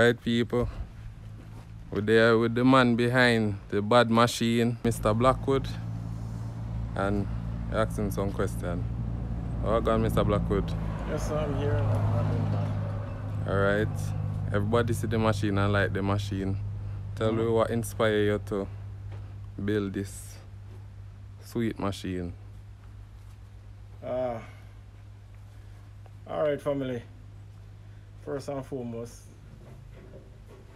Alright, people. We're there with the man behind the bad machine, Mr. Blackwood. And ask him some question. How gone, Mr. Blackwood? Yes, I'm here. Alright. Everybody see the machine and like the machine. Tell me what inspired you to build this sweet machine. Alright, family. First and foremost,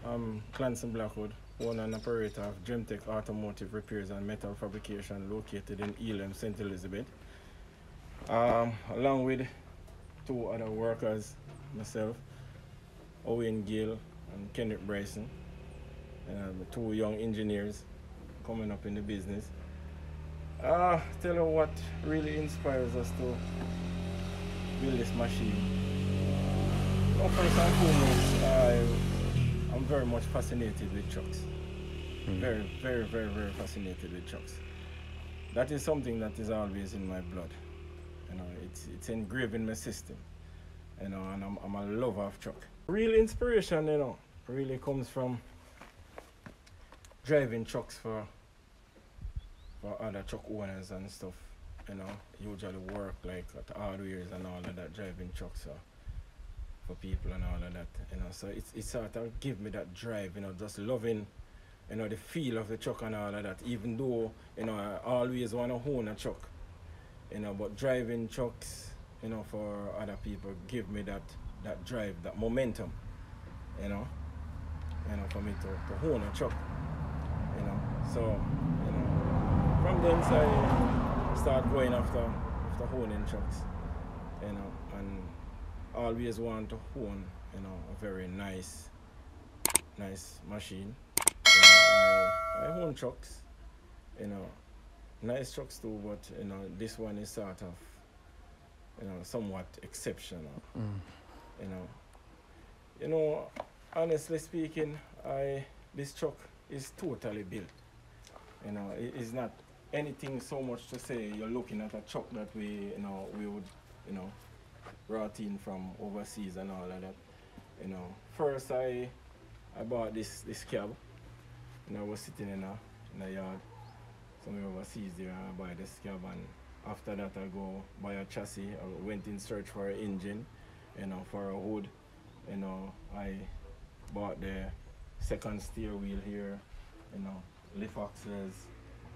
I'm Clancy Blackwood, owner and operator of Gemtech Automotive Repairs and Metal Fabrication located in Elam, St. Elizabeth. Along with two other workers, myself, Owen Gill and Kenneth Bryson, and two young engineers coming up in the business. Tell you what really inspires us to build this machine. Well, first and foremost, I'm very much fascinated with trucks. Very, very, very, very fascinated with trucks. That is something that is always in my blood. You know, it's engraved in my system. You know, and I'm a lover of truck. Real inspiration, you know, really comes from driving trucks for other truck owners and stuff. You know, usually work like at hardwares and all of that, driving trucks for people and all of that. You know, so it sort of give me that drive. You know, just loving, you know, the feel of the truck and all of that. Even though, you know, I always want to own a truck. You know, but driving trucks, you know, for other people give me that drive, that momentum, you know, for me to own a truck, you know. So, you know, from then I start going after owning trucks, you know, and always want to own, you know, a very nice machine. You know, I own trucks, you know, nice trucks too, but you know, this one is sort of, you know, somewhat exceptional. You know, honestly speaking, this truck is totally built. You know, it is not anything so much to say you're looking at a truck that we would, you know, brought in from overseas and all of that. You know, first I bought this cab. You know, I was sitting in a yard somewhere overseas there. I buy this cab, and after that I go buy a chassis. I went in search for an engine, you know, for a hood. You know, I bought the second steer wheel here, you know, lift axles,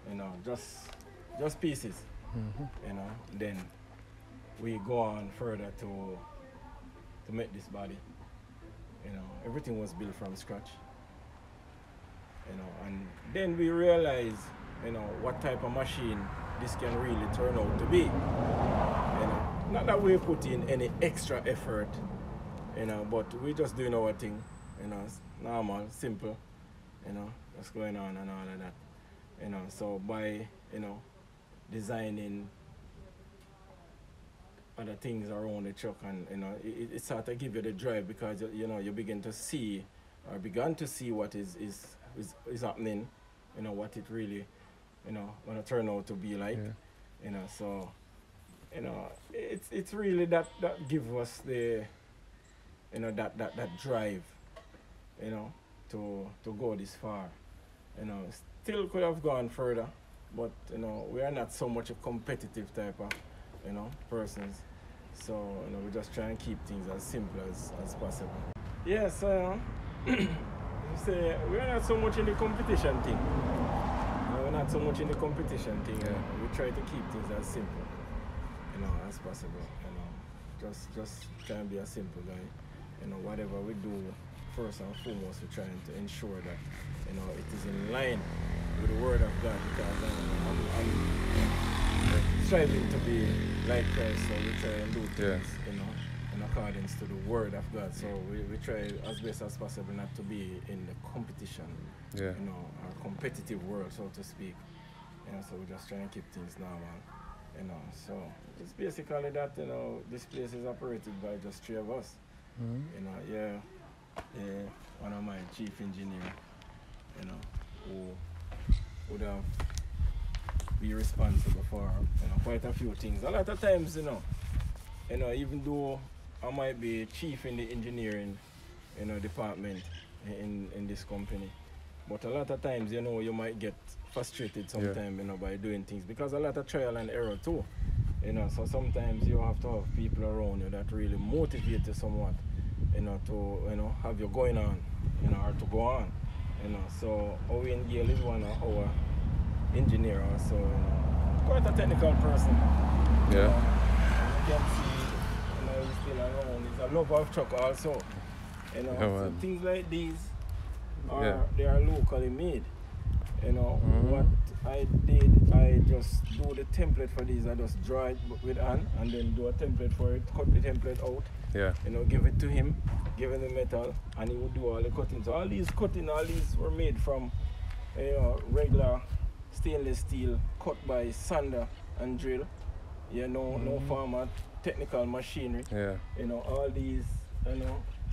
you know, just pieces. You know, then we go on further to make this body. You know, everything was built from scratch. You know, and then we realize, you know, what type of machine this can really turn out to be. You know, not that we put in any extra effort, you know, but we just doing our thing, you know, normal, simple, you know, what's going on and all of that. You know, so by, you know, designing other things around the truck, and you know, it sort of give you the drive, because you know, you begin to see what is happening, you know, what it really, you know, gonna turn out to be like. You know, so you know, it's really that gives us the, you know, that drive, you know, to go this far. You know, still could have gone further, but you know, we are not so much a competitive type of, you know, persons. So you know, we just try and keep things as simple as possible. Yes, say we are not so much in the competition thing. You know, we're not so much in the competition thing. You know, we try to keep things as simple, you know, as possible. You know, just try and be a simple guy. You know, whatever we do, first and foremost, we're trying to ensure that, you know, it is in line with the Word of God, because I'm striving to be like Christ, so we try and do things, you know, in accordance to the Word of God. So we try as best as possible not to be in the competition, you know, our competitive world, so to speak. You know, so we just try and keep things normal, you know. So it's basically that, you know, this place is operated by just 3 of us. You know, one of my chief engineer, you know, who would have be responsible for, you know, quite a few things. A lot of times, you know, even though I might be chief in the engineering, department in this company. But a lot of times, you might get frustrated sometimes, by doing things, because a lot of trial and error too. So sometimes you have to have people around you that really motivate you somewhat, to have you going on, or to go on. So Owen Gale is one of our engineer also, quite a technical person. Yeah. You can see, he's still around. He's a lover of truck also. So things like these they are locally made. What I did, I just do the template for these. I just draw it with hand and then do a template for it, cut the template out. Yeah. Give it to him, give him the metal, and he would do all the cutting. So all these were made from regular stainless steel, cut by sander and drill. No format, technical machinery. Yeah. All these,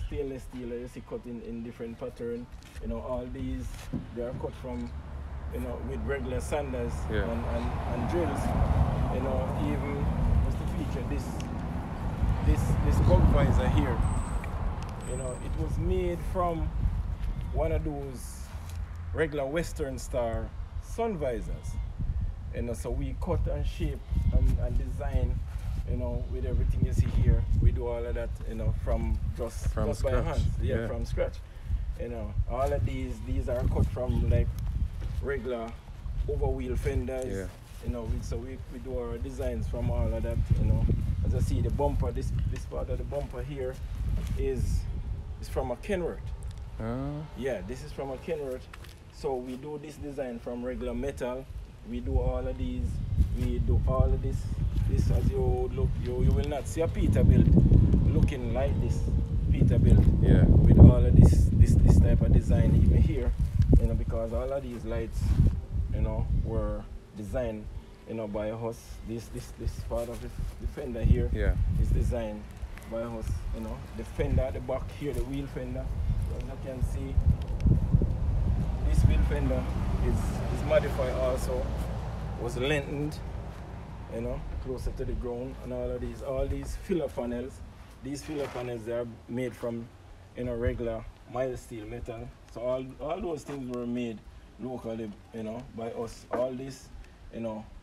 stainless steel you see cut in different pattern. All these, they are cut from, with regular sanders and drills. Even just to feature this bug visor here. It was made from one of those regular Western Star sun visors. So we cut and shape and design, with everything you see here. We do all of that, from scratch. By hand. Yeah, from scratch. All of these are cut from like regular overwheel fenders. Yeah. So we do our designs from all of that. As I see the bumper, this part of the bumper here is from a Kenworth. Yeah, this is from a Kenworth. So we do this design from regular metal. We do all of these. We do all of this. This, as you look, you will not see a Peterbilt looking like this Peterbilt. Yeah. With all of this type of design even here, because all of these lights, were designed, by us. This part of the fender here is designed by us. The fender at the back here, the wheel fender, as you can see, this wheel fender is modified also, was lengthened, closer to the ground, and all these filler panels. These filler panels, they are made from, regular mild steel metal. So all those things were made locally, by us. All this,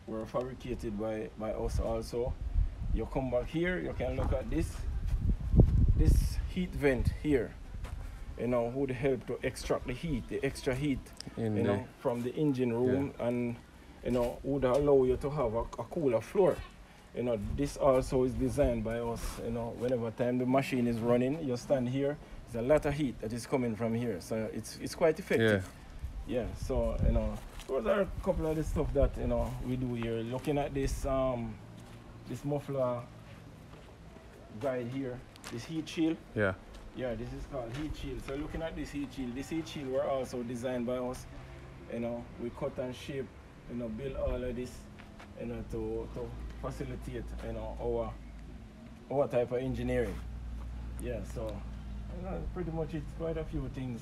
were fabricated by us also. You come back here, you can look at this heat vent here. Would help to extract the extra heat, from the engine room, and would allow you to have a cooler floor. This also is designed by us. Whenever time the machine is running, you stand here. There's a lot of heat that is coming from here, so it's quite effective. Yeah. So those are a couple of the stuff that we do here. Looking at this this muffler guide here, this heat shield. Yeah, this is called heat shield. So looking at this heat shield were also designed by us. We cut and shape, build all of this, to facilitate, our type of engineering. Yeah, so pretty much it's quite a few things,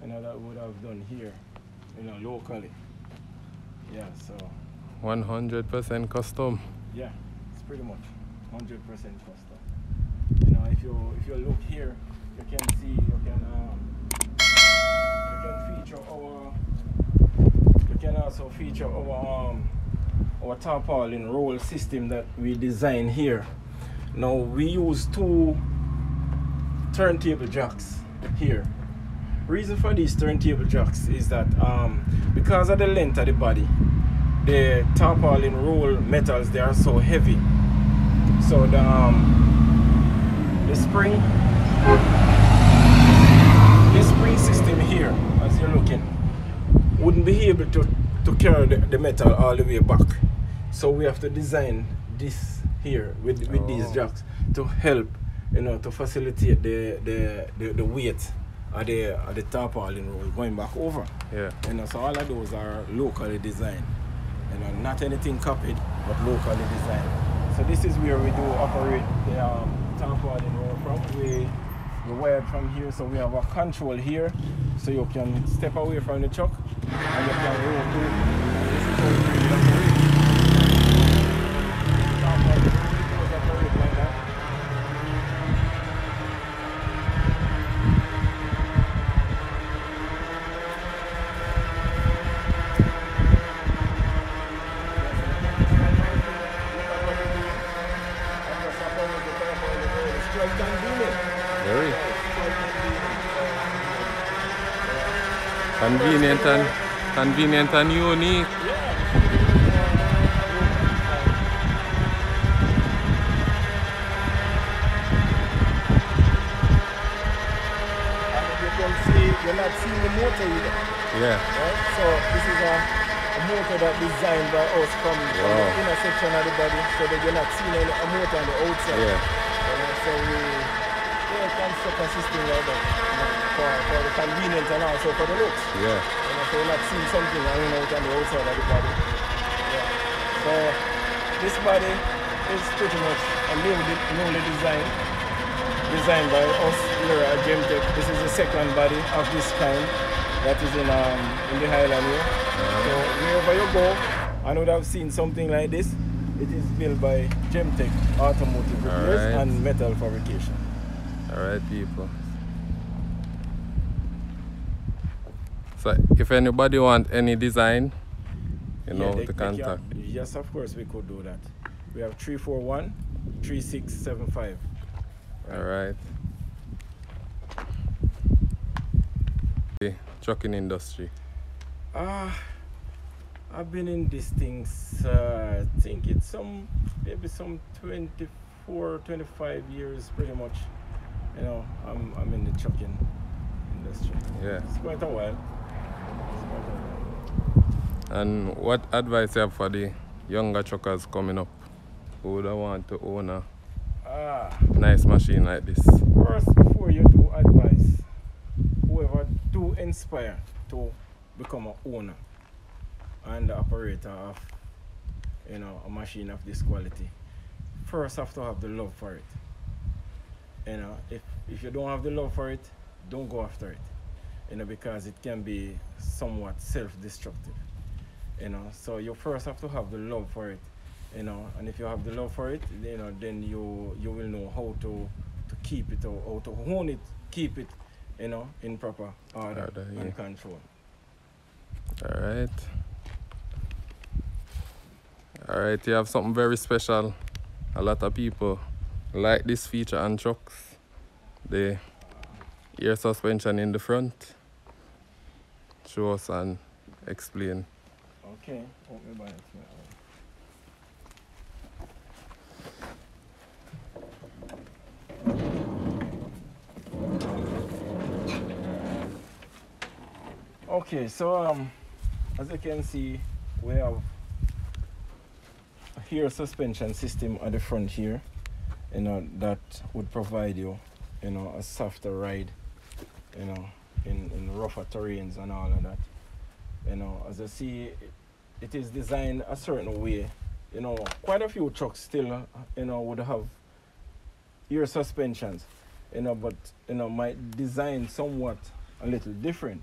that we would have done here, locally. Yeah, so 100% custom. Yeah, it's pretty much 100% custom. If you look here, you can see you can also feature our tarpaulin roll system that we designed here. Now we use 2 turntable jacks here. Reason for these turntable jacks is that because of the length of the body, the tarpaulin roll metals, they are so heavy. So the spring system here, as you're looking, wouldn't be able to carry the metal all the way back. So we have to design this here with these jacks to help, to facilitate the weight of the tarpaulin roll going back over. Yeah. So all of those are locally designed. Not anything copied, but locally designed. So this is where we do operate the tarpaulin roll from. We wired from here, so we have a control here, so you can step away from the truck and you can roll through. This is how we operate. Convenient and unique. You're not seeing the motor either. Yeah. Right? So this is a motor that designed by us from the inner section of the body, so that you're not seeing a motor on the outside. Yeah. So we construct a system like that, for the convenience and also for the looks. Yeah. So you're not seeing something hanging out on the outside of the body. Yeah. So this body is pretty much a newly designed by us here at JAMAICA. This is the second body of this kind that is in the Highland here. So wherever you go, I would have seen something like this. It is built by JAMAICA Automotive Repairs and Metal Fabrication. Alright, people. So if anybody want any design, you know, to contact. Yes, of course we could do that. We have 341-3675. Alright. The trucking industry. I've been in these things, I think it's maybe some 24, 25 years pretty much. You know, I'm in the trucking industry. Yeah. It's quite a while. And what advice you have for the younger truckers coming up who would want to own a nice machine like this? First, before you do advice, whoever do inspire to become an owner and the operator of, you know, a machine of this quality, first have to have the love for it. You know, if you don't have the love for it, don't go after it. You know, because it can be somewhat self-destructive. You know, so you first have to have the love for it. You know, and if you have the love for it, you know, then you will know how to keep it, or how to own it, keep it, you know, in proper order and control. Alright. Alright, you have something very special. A lot of people like this feature on trucks. The air suspension in the front. Show us and explain. Okay, open my bonnet. Okay, so as you can see, we have a air suspension system at the front here, you know, that would provide you, you know, a softer ride, you know, in rougher terrains and all of that. You know, as you see, it is designed a certain way. You know, quite a few trucks still, you know, would have air suspensions, you know, but, you know, might design somewhat a little different.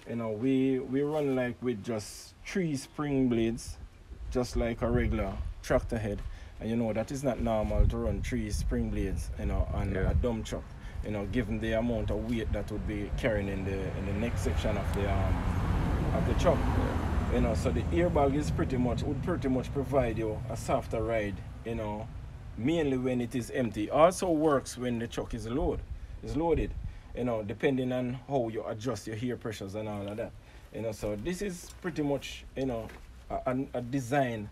You know, we run like with just 3 spring blades, just like a regular tractor head. And you know, that is not normal to run 3 spring blades, you know, on a dump truck. You know, given the amount of weight that would be carrying in the next section of the truck. You know, so the airbag is would pretty much provide you a softer ride, you know, mainly when it is empty. Also works when the truck is loaded, you know, depending on how you adjust your air pressures and all of that. You know, so this is pretty much, you know, a design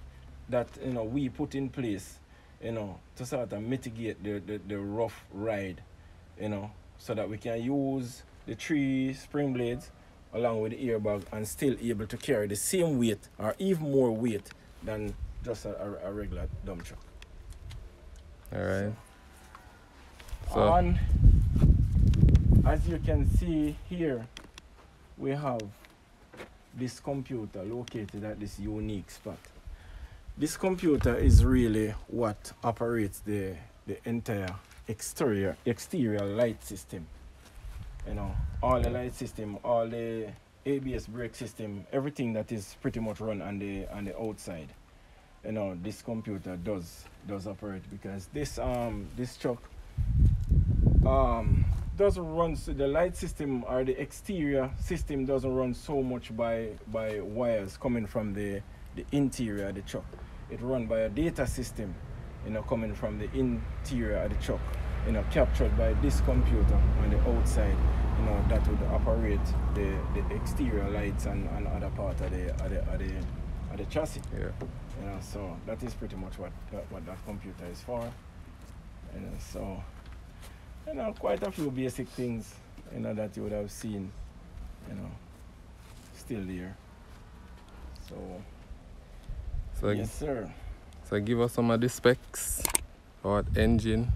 that, you know, we put in place, you know, to sort of mitigate the rough ride, you know, so that we can use the 3 spring blades along with the airbag and still able to carry the same weight or even more weight than just a regular dump truck. All right. So, and as you can see here, we have this computer located at this unique spot. This computer is really what operates the entire exterior light system. You know, all the light system, all the ABS brake system, everything that is pretty much run on the outside. You know, this computer does operate, because this truck doesn't run, so the light system or the exterior system doesn't run so much by wires coming from the interior of the truck. It runs by a data system, you know, coming from the interior of the truck, you know, captured by this computer on the outside, you know, that would operate the exterior lights and other part of the chassis. Yeah. You know, so that is pretty much what that computer is for. You know, so, you know, quite a few basic things, you know, that you would have seen, you know, still there. So yes, sir. So give us some of the specs about engine.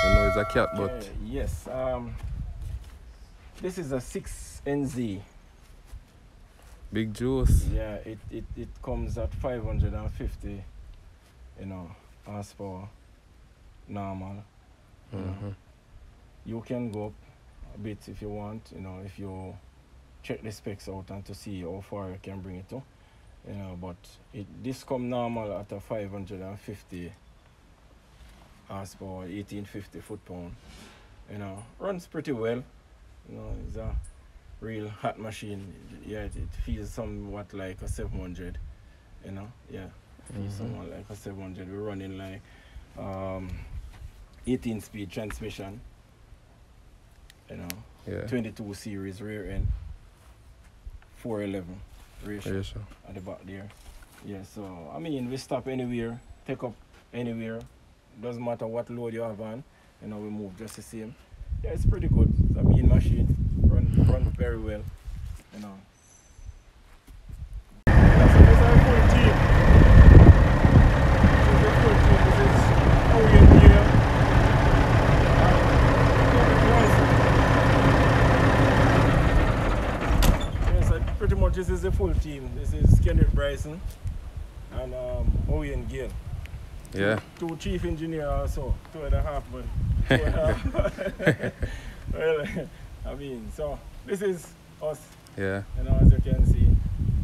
I know it's a cat, but okay, yes. This is a 6NZ. big juice. Yeah, it comes at 550, you know, horsepower, normal. You know. You can go up a bit if you want, you know, if you check the specs out and to see how far you can bring it to, you know, but this come normal at a 550 horsepower, 1850 foot-pound, you know, runs pretty well, you know, it's a real hot machine. Yeah, it feels somewhat like a 700, you know, yeah, feels somewhat like a 700. We're running like 18-speed transmission, you know, Yeah. 22 series rear end, 411 ratio at the back there. Yeah, so I mean, we stop anywhere, take up anywhere, doesn't matter what load you have on, you know, we move just the same. Yeah, it's pretty good. It's a mean machine, run very well, you know. That's a full team. This is a full team. This is how we in here. Yes, pretty much this is the full team. This is Kenneth Bryson and Owen Gale. Yeah. Two chief engineer also, 2.5, but 2.5. Well, I mean, so this is us. Yeah. You know, as you can see.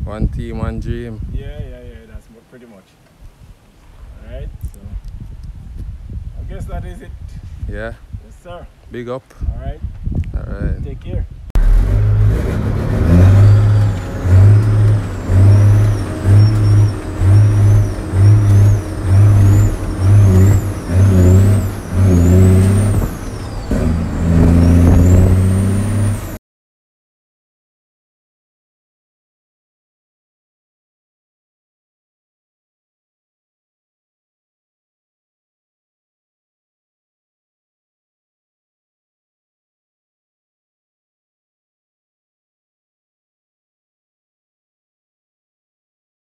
One team, one dream. Yeah, that's pretty much. Alright, so I guess that is it. Yeah. Yes, sir. Big up. Alright. Alright. Take care.